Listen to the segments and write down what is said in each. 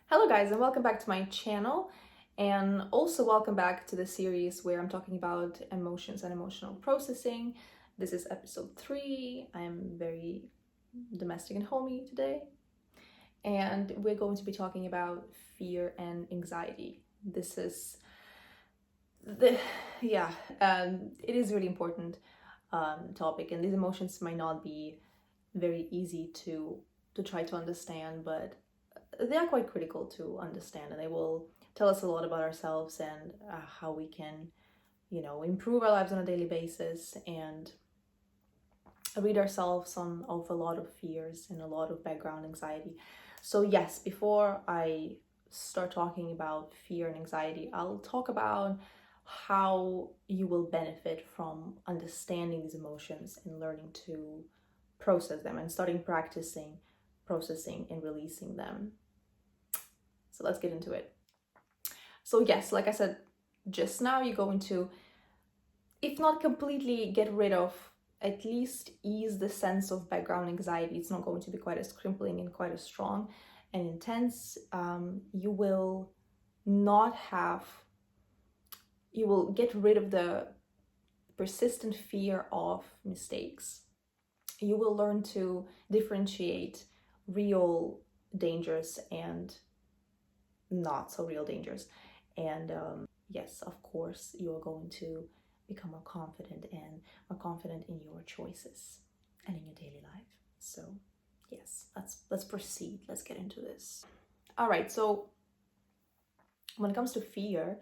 Hello guys, and welcome back to my channel, and also welcome back to the series where I'm talking about emotions and emotional processing. This is episode 3. I'm very domestic and homey today, and we're going to be talking about fear and anxiety. This is the it is really important topic, and these emotions might not be very easy to try to understand, but they are quite critical to understand, and they will tell us a lot about ourselves and how we can, improve our lives on a daily basis and rid ourselves of a lot of fears and a lot of background anxiety. So yes, before I start talking about fear and anxiety, I'll talk about how you will benefit from understanding these emotions and learning to process them and starting practicing processing and releasing them. So let's get into it. So yes, like I said just now, you're going to, if not completely get rid of, at least ease the sense of background anxiety. It's not going to be quite as crippling and quite as strong and intense. You will not have, you will get rid of the persistent fear of mistakes. You will learn to differentiate real dangers and not so real dangers. And yes, of course, you are going to become more confident in your choices and in your daily life. So yes, let's proceed. Let's get into this. All right, so when it comes to fear,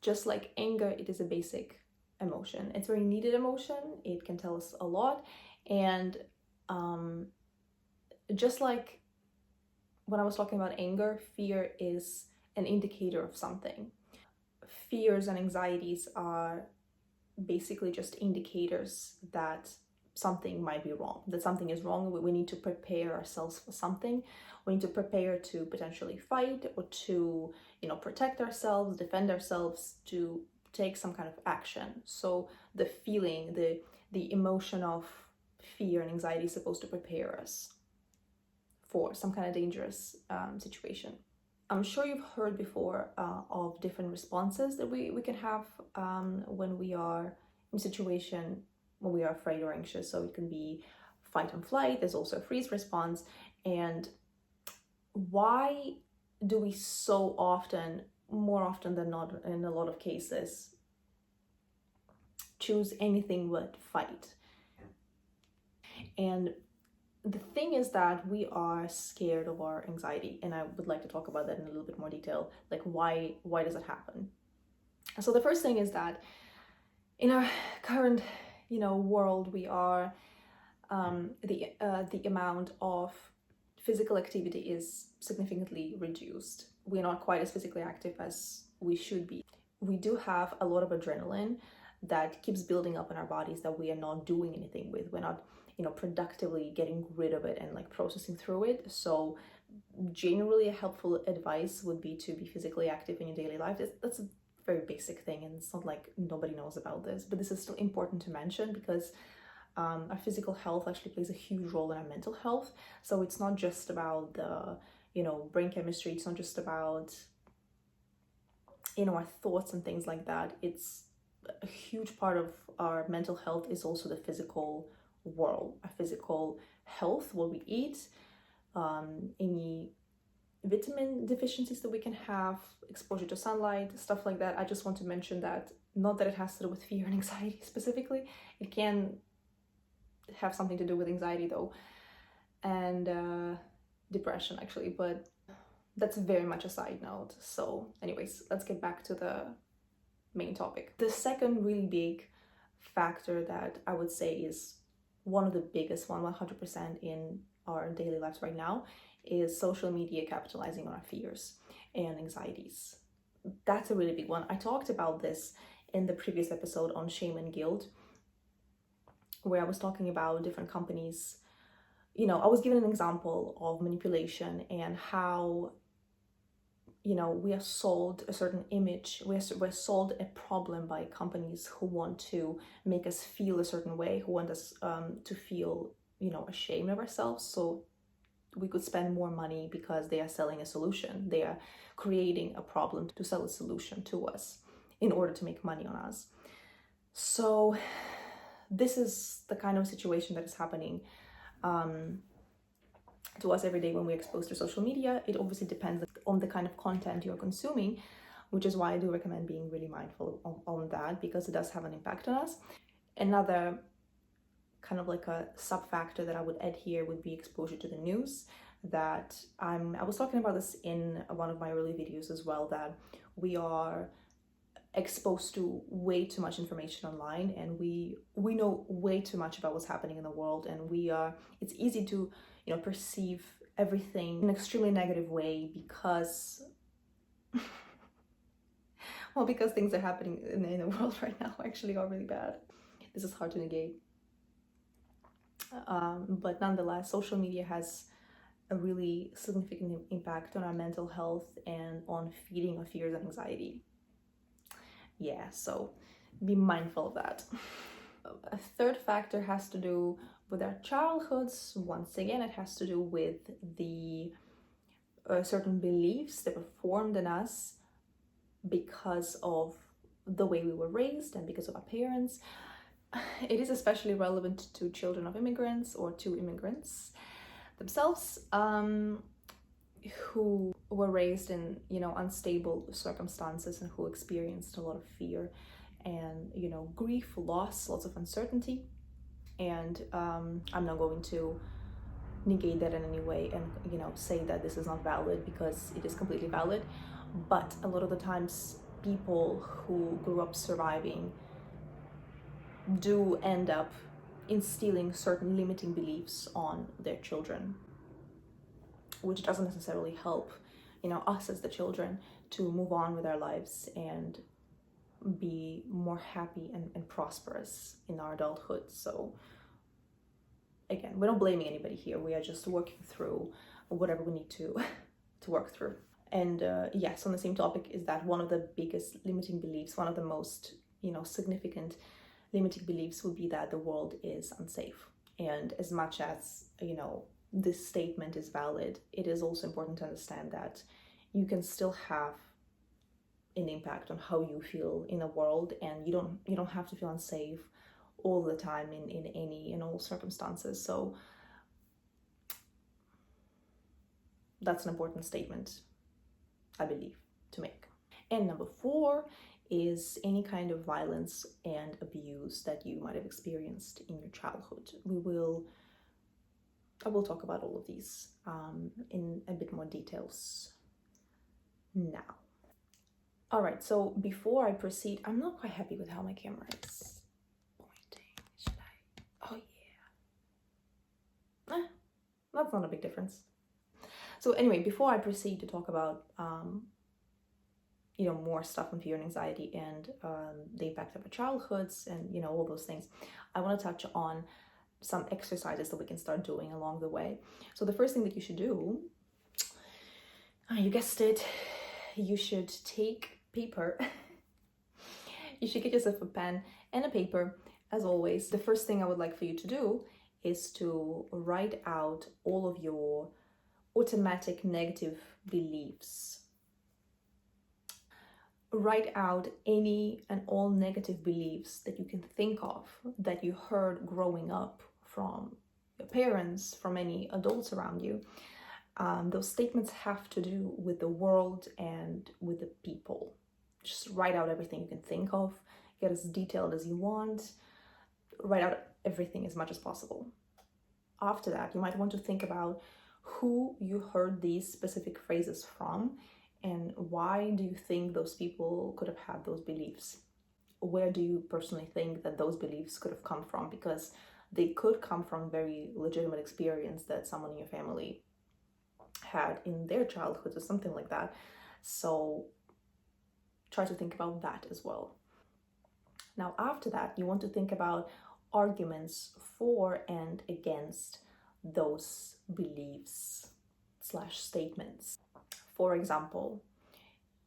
just like anger, it is a basic emotion. It's a very needed emotion. It can tell us a lot. And just like when I was talking about anger, fear is an indicator of something. Fears and anxieties are basically just indicators that something might be wrong, that something is wrong. We need to prepare ourselves for something. We need to prepare to potentially fight or to, protect ourselves, defend ourselves, to take some kind of action. So the feeling, the emotion of fear and anxiety is supposed to prepare us for some kind of dangerous situation. I'm sure you've heard before of different responses that we can have when we are in a situation when we are afraid or anxious. So it can be fight and flight. There's also a freeze response. And why do we so often, more often than not in a lot of cases, choose anything but fight? And the thing is that we are scared of our anxiety, and I would like to talk about that in a little bit more detail. Like, why does it happen? So the first thing is that in our current, world, we are the amount of physical activity is significantly reduced. We're not quite as physically active as we should be. We do have a lot of adrenaline that keeps building up in our bodies that we are not doing anything with. We're not productively getting rid of it and like processing through it. So generally a helpful advice would be to be physically active in your daily life. That's a very basic thing, and it's not like nobody knows about this, but this is still important to mention because our physical health actually plays a huge role in our mental health. So it's not just about the brain chemistry. It's not just about our thoughts and things like that. It's a huge part of our mental health is also the physical world, our physical health, what we eat, any vitamin deficiencies that we can have, exposure to sunlight, stuff like that. I just want to mention that, not that it has to do with fear and anxiety specifically. It can have something to do with anxiety though, and depression actually, but that's very much a side note. So anyways, let's get back to the main topic. The second really big factor that I would say is one of the biggest 100% in our daily lives right now is social media capitalizing on our fears and anxieties. That's a really big one. I talked about this in the previous episode on shame and guilt, where I was talking about different companies. I was given an example of manipulation and how we are sold a certain image. We're sold a problem by companies who want to make us feel a certain way, who want us to feel, ashamed of ourselves. So we could spend more money because they are selling a solution. They are creating a problem to sell a solution to us in order to make money on us. So this is the kind of situation that is happening to us every day when we're exposed to social media. It obviously depends on the kind of content you're consuming, which is why I do recommend being really mindful on that, because it does have an impact on us. Another kind of like a sub factor that I would add here would be exposure to the news. That I was talking about this in one of my early videos as well, that we are exposed to way too much information online, and we know way too much about what's happening in the world, and it's easy to perceive everything in an extremely negative way because because things are happening in the world right now actually are really bad. This is hard to negate. But nonetheless, social media has a really significant impact on our mental health and on feeding our fears and anxiety. Yeah, so be mindful of that. A third factor has to do with our childhoods. Once again, it has to do with the certain beliefs that were formed in us because of the way we were raised and because of our parents. It is especially relevant to children of immigrants or to immigrants themselves, who were raised in unstable circumstances and who experienced a lot of fear and grief, loss, lots of uncertainty. And I'm not going to negate that in any way and say that this is not valid, because it is completely valid. But a lot of the times people who grew up surviving do end up instilling certain limiting beliefs on their children, which doesn't necessarily help us as the children to move on with our lives and be more happy and prosperous in our adulthood. So again, we're not blaming anybody here. We are just working through whatever we need to work through. And yes, on the same topic, is that one of the biggest limiting beliefs, one of the most significant limiting beliefs would be that the world is unsafe. And as much as this statement is valid, it is also important to understand that you can still have an impact on how you feel in the world, and you don't have to feel unsafe all the time in all circumstances. So that's an important statement, I believe, to make. And number 4 is any kind of violence and abuse that you might have experienced in your childhood. I will talk about all of these in a bit more details now. All right, so before I proceed, I'm not quite happy with how my camera is pointing. Should I? Oh yeah. That's not a big difference. So anyway, before I proceed to talk about more stuff on fear and anxiety and the impact of our childhoods and all those things, I want to touch on some exercises that we can start doing along the way. So the first thing that you should do, you guessed it, you should take paper. You should get yourself a pen and a paper. As always, the first thing I would like for you to do is to write out all of your automatic negative beliefs. Write out any and all negative beliefs that you can think of, that you heard growing up from your parents, from any adults around you. Those statements have to do with the world and with the people. Just write out everything you can think of, get as detailed as you want, write out everything as much as possible. After that, you might want to think about who you heard these specific phrases from, and why do you think those people could have had those beliefs? Where do you personally think that those beliefs could have come from? Because they could come from very legitimate experience that someone in your family had in their childhood or something like that. So try to think about that as well. Now, after that, you want to think about arguments for and against those beliefs / statements. For example,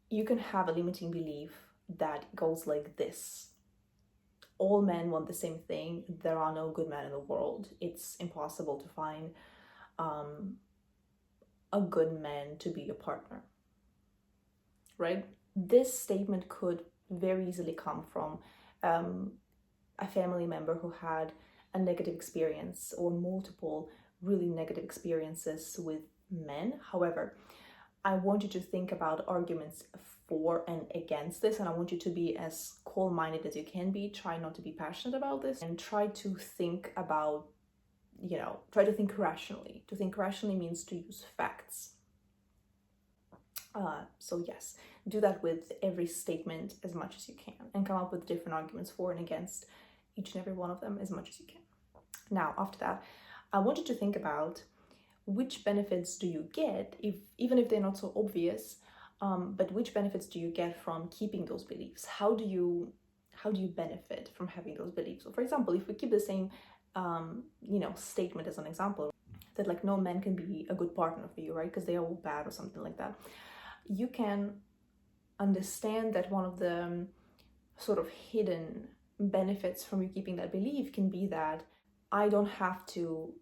you can have a limiting belief that goes like this: all men want the same thing. There are no good men in the world. It's impossible to find a good man to be your partner, right? This statement could very easily come from a family member who had a negative experience or multiple really negative experiences with men. However, I want you to think about arguments for and against this, and I want you to be as cool-minded as you can be. Try not to be passionate about this, and try to think about, try to think rationally. To think rationally means to use facts. So yes, do that with every statement as much as you can, and come up with different arguments for and against each and every one of them as much as you can. Now, after that, I want you to think about which benefits do you get, even if they're not so obvious, but which benefits do you get from keeping those beliefs? How do you benefit from having those beliefs? So, for example, if we keep the same, statement as an example, that like no man can be a good partner for you, right? Because they are all bad or something like that. You can understand that one of the sort of hidden benefits from you keeping that belief can be that I don't have to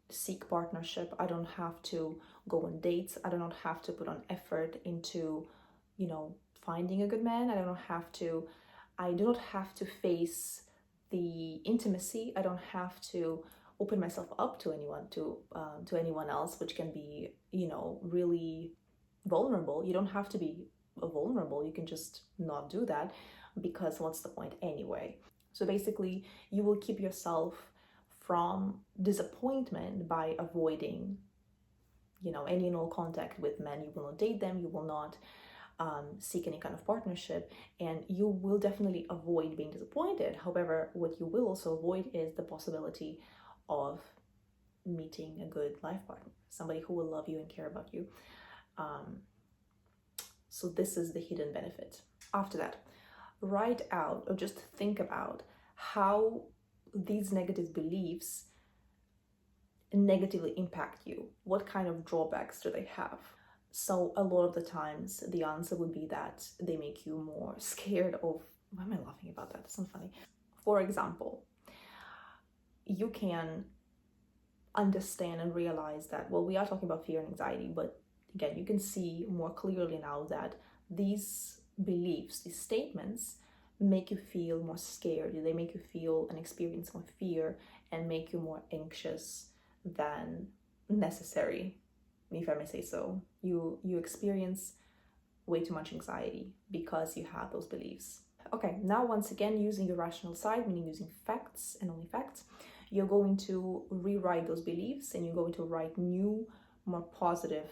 seek partnership. I don't have to go on dates. I do not have to put on effort into, finding a good man. I do not have to face the intimacy. I don't have to open myself up to anyone else, which can be, really vulnerable. You don't have to be vulnerable. You can just not do that, because what's the point anyway? So basically, you will keep yourself from disappointment by avoiding, any and all contact with men. You will not date them. You will not seek any kind of partnership, and you will definitely avoid being disappointed. However, what you will also avoid is the possibility of meeting a good life partner, somebody who will love you and care about you. So this is the hidden benefit. After that, write out or just think about how these negative beliefs negatively impact you. What kind of drawbacks do they have? So a lot of the times the answer would be that they make you more scared of, why am I laughing about that? It's not funny. For example, you can understand and realize that, well, we are talking about fear and anxiety, but again, you can see more clearly now that these beliefs, these statements, make you feel more scared. They make you feel and experience more fear and make you more anxious than necessary, if I may say so. You experience way too much anxiety because you have those beliefs. Okay, now once again, using your rational side, meaning using facts and only facts, you're going to rewrite those beliefs, and you're going to write new, more positive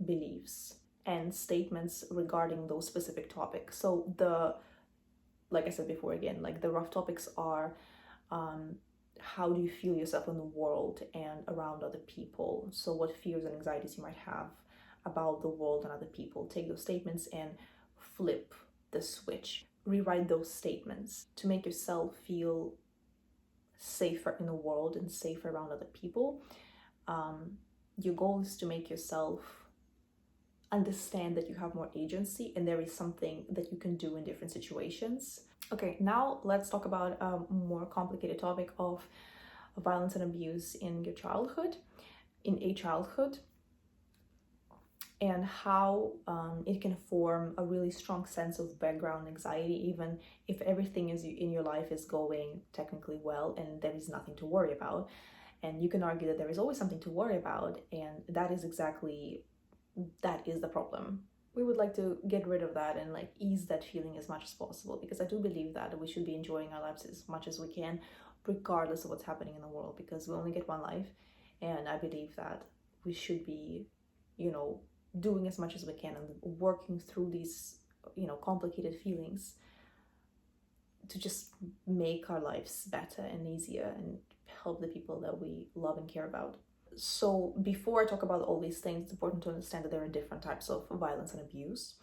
beliefs and statements regarding those specific topics. So like I said before, again, like the rough topics are, how do you feel yourself in the world and around other people? So what fears and anxieties you might have about the world and other people. Take those statements and flip the switch. Rewrite those statements to make yourself feel safer in the world and safer around other people. Your goal is to make yourself understand that you have more agency and there is something that you can do in different situations. Okay, now let's talk about a more complicated topic of violence and abuse in a childhood, and how it can form a really strong sense of background anxiety, even if everything in your life is going technically well and there is nothing to worry about. And you can argue that there is always something to worry about, and that is the problem. We would like to get rid of that and like ease that feeling as much as possible, because I do believe that we should be enjoying our lives as much as we can, regardless of what's happening in the world, because we only get one life. And I believe that we should be, doing as much as we can and working through these, complicated feelings to just make our lives better and easier and help the people that we love and care about. So before I talk about all these things, it's important to understand that there are different types of violence and abuse,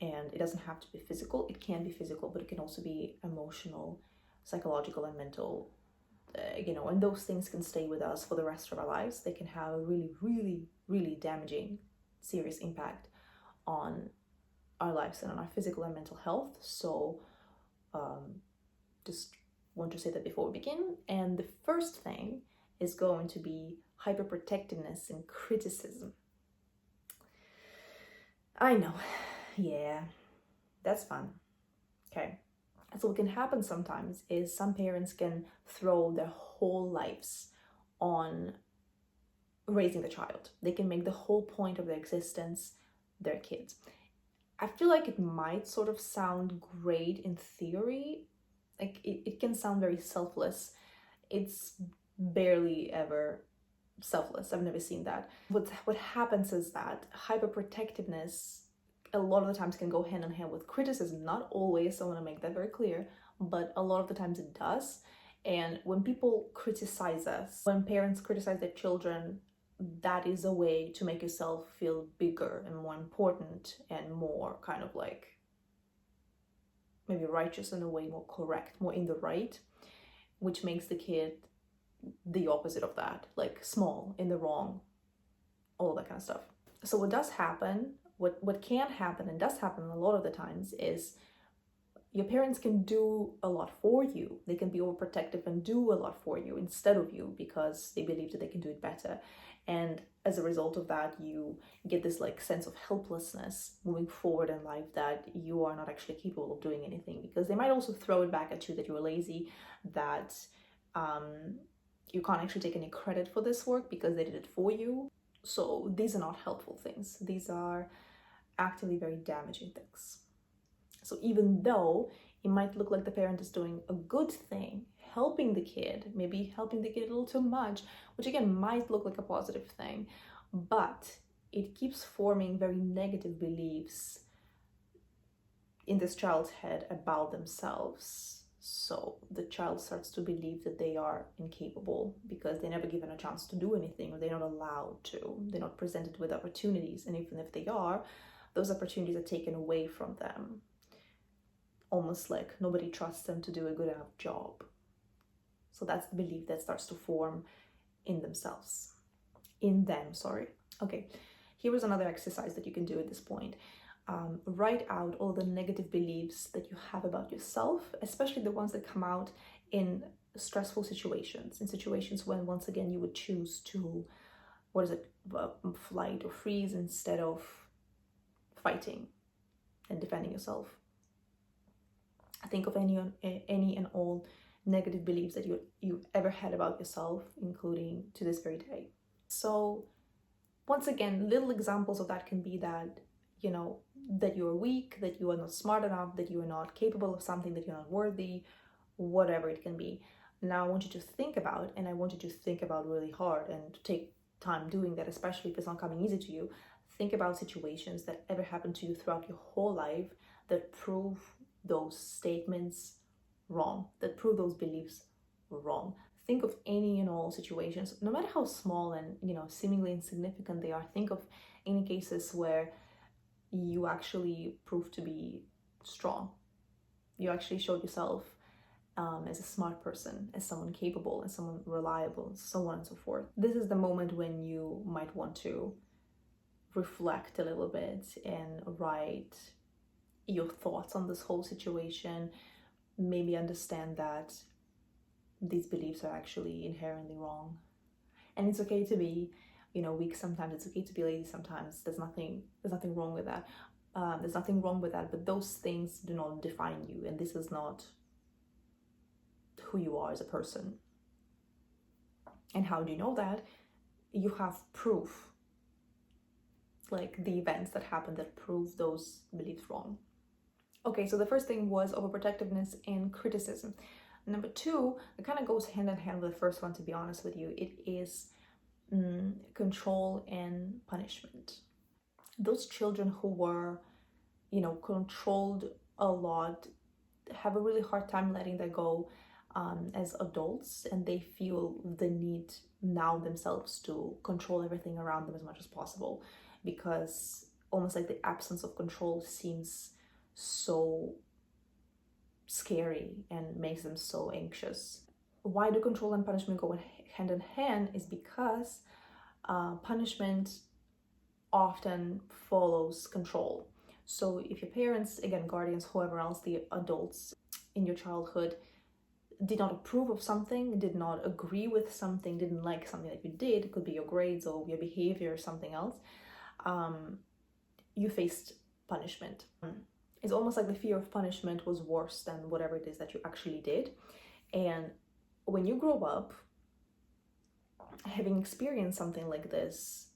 and it doesn't have to be physical. It can be physical, but it can also be emotional, psychological, and mental, and those things can stay with us for the rest of our lives. They can have a really, really, really damaging, serious impact on our lives and on our physical and mental health. So just want to say that before we begin. And the first thing is going to be hyperprotectiveness and criticism. I know. Yeah, that's fun. Okay. So what can happen sometimes is some parents can throw their whole lives on raising the child. They can make the whole point of their existence their kids. I feel like it might sort of sound great in theory. Like it can sound very selfless. It's barely ever selfless. I've never seen that. What happens is that hyperprotectiveness a lot of the times can go hand in hand with criticism. Not always, I want to make that very clear, but a lot of the times it does. And when people criticize us, when parents criticize their children, that is a way to make yourself feel bigger and more important and more kind of like maybe righteous in a way, more correct, more in the right, which makes the kid the opposite of that, like small, in the wrong, all that kind of stuff. So what does happen, what can happen and does happen a lot of the times is your parents can do a lot for you. They can be overprotective and do a lot for you instead of you because they believe that they can do it better. And as a result of that, you get this like sense of helplessness moving forward in life, that you are not actually capable of doing anything, because they might also throw it back at you that you're lazy, that you can't actually take any credit for this work because they did it for you. So these are not helpful things. These are actively very damaging things. So even though it might look like the parent is doing a good thing, helping the kid, maybe helping the kid a little too much, which again might look like a positive thing, but it keeps forming very negative beliefs in this child's head about themselves. So the child starts to believe that they are incapable because they're never given a chance to do anything, or they're not allowed to. They're not presented with opportunities. And even if they are, those opportunities are taken away from them. Almost like nobody trusts them to do a good enough job. So that's the belief that starts to form in themselves. In them, sorry. Okay, here is another exercise that you can do at this point. Write out all the negative beliefs that you have about yourself, especially the ones that come out in stressful situations, in situations when, once again, you would choose to, flight or freeze instead of fighting and defending yourself. Think of any and all negative beliefs that you've ever had about yourself, including to this very day. So once again, little examples of that can be that, that you're weak, that you are not smart enough, that you are not capable of something, that you're not worthy, whatever it can be. Now I want you to think about, and I want you to think about really hard and to take time doing that, especially if it's not coming easy to you. Think about situations that ever happened to you throughout your whole life that prove those statements wrong, that prove those beliefs wrong. Think of any and all situations, no matter how small and seemingly insignificant they are. Think of any cases where you actually proved to be strong. You actually showed yourself as a smart person, as someone capable, as someone reliable, so on and so forth. This is the moment when you might want to reflect a little bit and write your thoughts on this whole situation. Maybe understand that these beliefs are actually inherently wrong, and it's okay to be weak sometimes. It's okay to be lazy sometimes. There's nothing wrong with that. There's nothing wrong with that, but those things do not define you, and this is not who you are as a person. And how do you know that? You have proof, like the events that happened that prove those beliefs wrong. Okay, so the first thing was overprotectiveness and criticism. Number two, it kind of goes hand in hand with the first one, to be honest with you. It is control and punishment. Those children who were, controlled a lot have a really hard time letting that go as adults, and they feel the need now themselves to control everything around them as much as possible, because almost like the absence of control seems so scary and makes them so anxious. Why do control and punishment go hand in hand is because punishment often follows control. So if your parents, again, guardians, whoever else, the adults in your childhood, did not approve of something, did not agree with something, didn't like something that you did, it could be your grades or your behavior or something else, you faced punishment. It's almost like the fear of punishment was worse than whatever it is that you actually did. And when you grow up, having experienced something like this,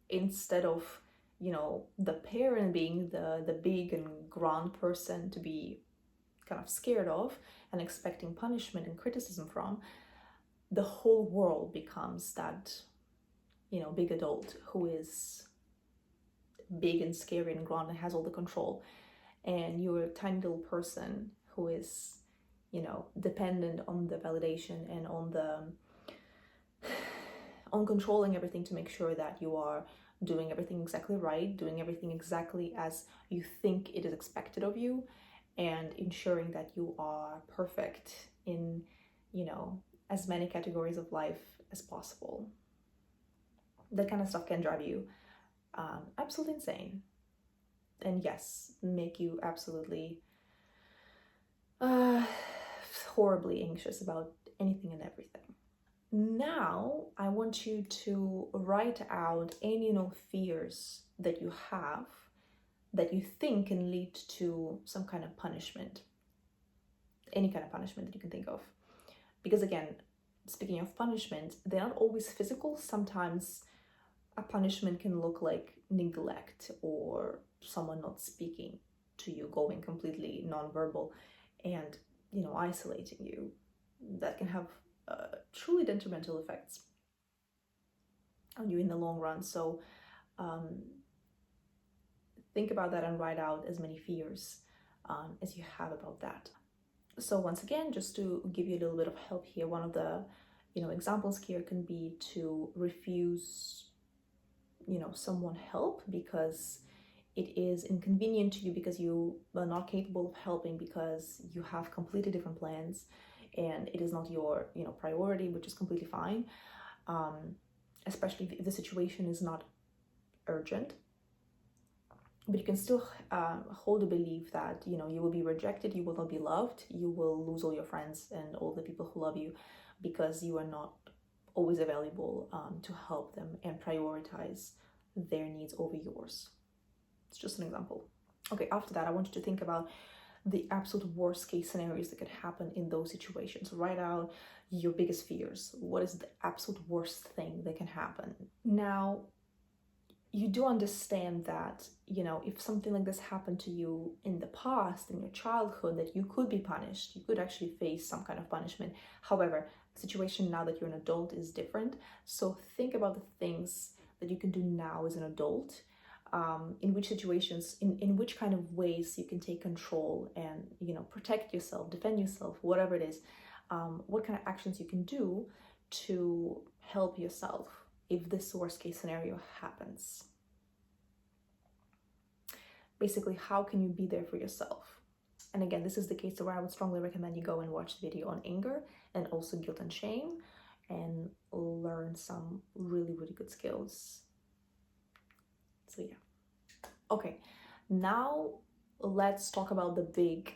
instead of, the parent being the big and grand person to be kind of scared of and expecting punishment and criticism from, the whole world becomes that, big adult who is big and scary and grand and has all the control. And you're a tiny little person who is, dependent on the validation and on controlling everything to make sure that you are doing everything exactly right, doing everything exactly as you think it is expected of you, and ensuring that you are perfect in, as many categories of life as possible. That kind of stuff can drive you absolutely insane. And yes, make you absolutely horribly anxious about anything and everything. Now, I want you to write out any, fears that you have that you think can lead to some kind of punishment. Any kind of punishment that you can think of. Because again, speaking of punishment, they're not always physical. Sometimes a punishment can look like neglect or someone not speaking to you, going completely nonverbal and, isolating you. That can have truly detrimental effects on you in the long run. So think about that and write out as many fears as you have about that. So once again, just to give you a little bit of help here, one of the examples here can be to refuse someone help because it is inconvenient to you, because you are not capable of helping, because you have completely different plans and it is not your priority, which is completely fine, especially if the situation is not urgent. But you can still hold the belief that you will be rejected, you will not be loved, you will lose all your friends and all the people who love you because you are not always available to help them and prioritize their needs over yours. It's just an example. Okay, after that, I want you to think about the absolute worst case scenarios that could happen in those situations. Write out your biggest fears. What is the absolute worst thing that can happen? Now, you do understand that, if something like this happened to you in the past, in your childhood, that you could be punished. You could actually face some kind of punishment. However, the situation now that you're an adult is different. So think about the things that you can do now as an adult, in which situations, in which kind of ways you can take control and, protect yourself, defend yourself, whatever it is, what kind of actions you can do to help yourself if this worst case scenario happens. Basically, how can you be there for yourself? And again, this is the case where I would strongly recommend you go and watch the video on anger and also guilt and shame and learn some really, really good skills. So yeah. Okay, now let's talk about the big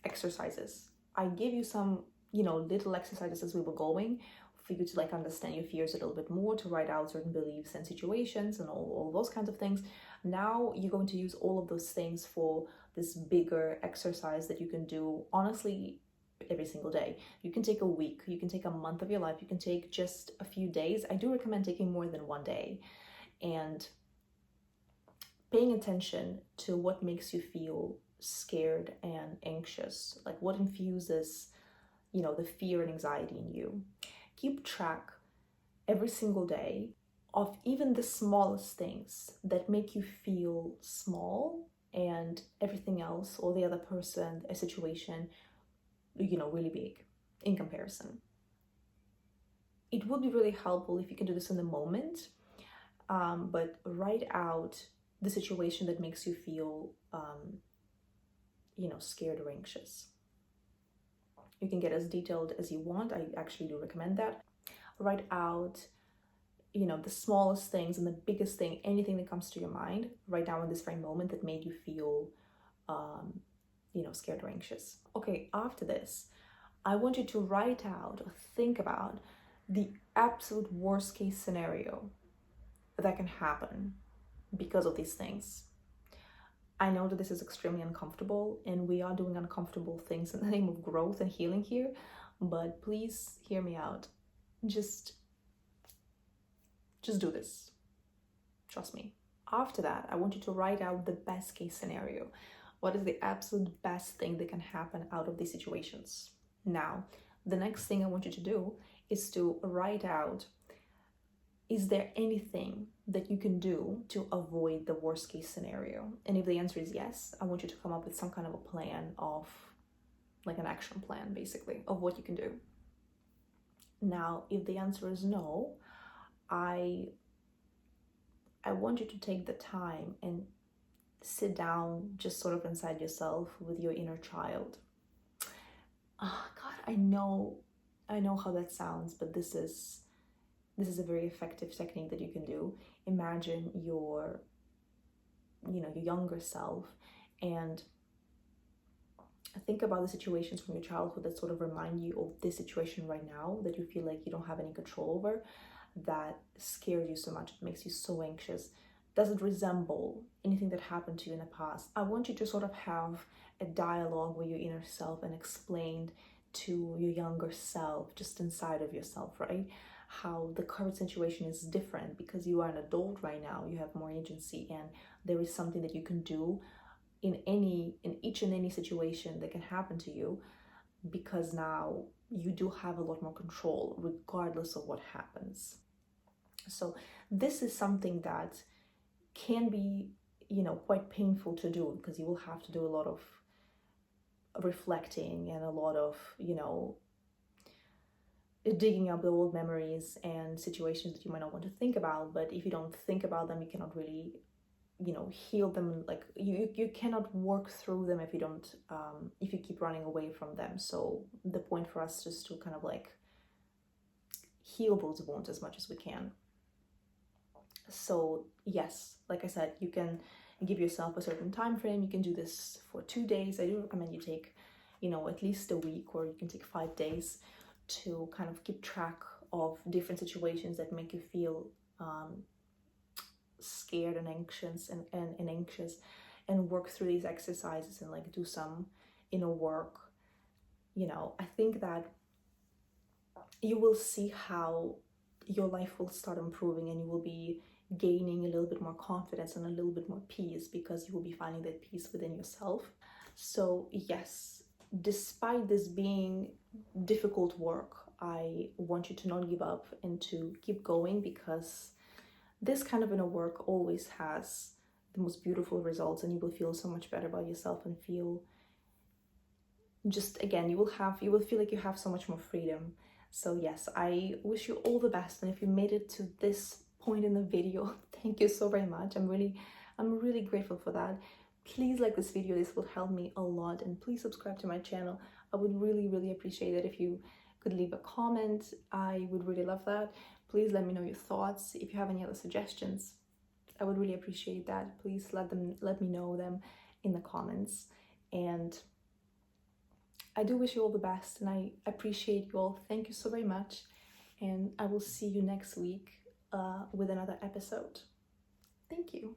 exercises. I gave you some, little exercises as we were going for you to understand your fears a little bit more, to write out certain beliefs and situations and all those kinds of things. Now you're going to use all of those things for this bigger exercise that you can do, honestly, every single day. You can take a week, you can take a month of your life, you can take just a few days. I do recommend taking more than one day and paying attention to what makes you feel scared and anxious, like what infuses, the fear and anxiety in you. Keep track every single day of even the smallest things that make you feel small and everything else, or the other person, a situation, really big in comparison. It would be really helpful if you can do this in the moment, but write out the situation that makes you feel, scared or anxious. You can get as detailed as you want. I actually do recommend that. Write out, the smallest things and the biggest thing, anything that comes to your mind right now in this very moment that made you feel, scared or anxious. Okay, after this, I want you to write out or think about the absolute worst case scenario that can happen because of these things. I know that this is extremely uncomfortable, and we are doing uncomfortable things in the name of growth and healing here, but please hear me out. Just do this. Trust me. After that, I want you to write out the best case scenario. What is the absolute best thing that can happen out of these situations? Now, the next thing I want you to do is to write out, is there anything that you can do to avoid the worst case scenario? And if the answer is yes, I want you to come up with some kind of a plan of, like an action plan, basically, of what you can do. Now, if the answer is no, I want you to take the time and sit down just sort of inside yourself with your inner child. Oh God, I know how that sounds, but this is a very effective technique that you can do. Imagine your younger self, and think about the situations from your childhood that sort of remind you of this situation right now that you feel like you don't have any control over, that scares you so much, it makes you so anxious. Does it resemble anything that happened to you in the past? I want you to sort of have a dialogue with your inner self and explain to your younger self, just inside of yourself, right, how the current situation is different because you are an adult right now, you have more agency, and there is something that you can do in each and any situation that can happen to you, because now you do have a lot more control regardless of what happens. So this is something that can be, quite painful to do, because you will have to do a lot of reflecting and a lot of, digging up the old memories and situations that you might not want to think about. But if you don't think about them, you cannot really, heal them. Like you cannot work through them if you don't, if you keep running away from them. So the point for us is to kind of like heal those wounds as much as we can. So yes, like I said, you can give yourself a certain time frame. You can do this for 2 days. I do recommend you take, at least a week, or you can take 5 days to kind of keep track of different situations that make you feel scared and anxious and anxious, and work through these exercises and like do some inner work. I think that you will see how your life will start improving, and you will be gaining a little bit more confidence and a little bit more peace, because you will be finding that peace within yourself. So yes, despite this being difficult work, I want you to not give up and to keep going, because this kind of inner work always has the most beautiful results, and you will feel so much better about yourself and feel just, again, you will feel like you have so much more freedom. So yes, I wish you all the best, and if you made it to this point in the video, thank you so very much. I'm really grateful for that. Please like this video, this will help me a lot, and please subscribe to my channel. I would really appreciate it if you could leave a comment. I would really love that. Please let me know your thoughts. If you have any other suggestions, I would really appreciate that. Please let me know them in the comments. And I do wish you all the best, and I appreciate you all. Thank you so very much, and I will see you next week with another episode. Thank you.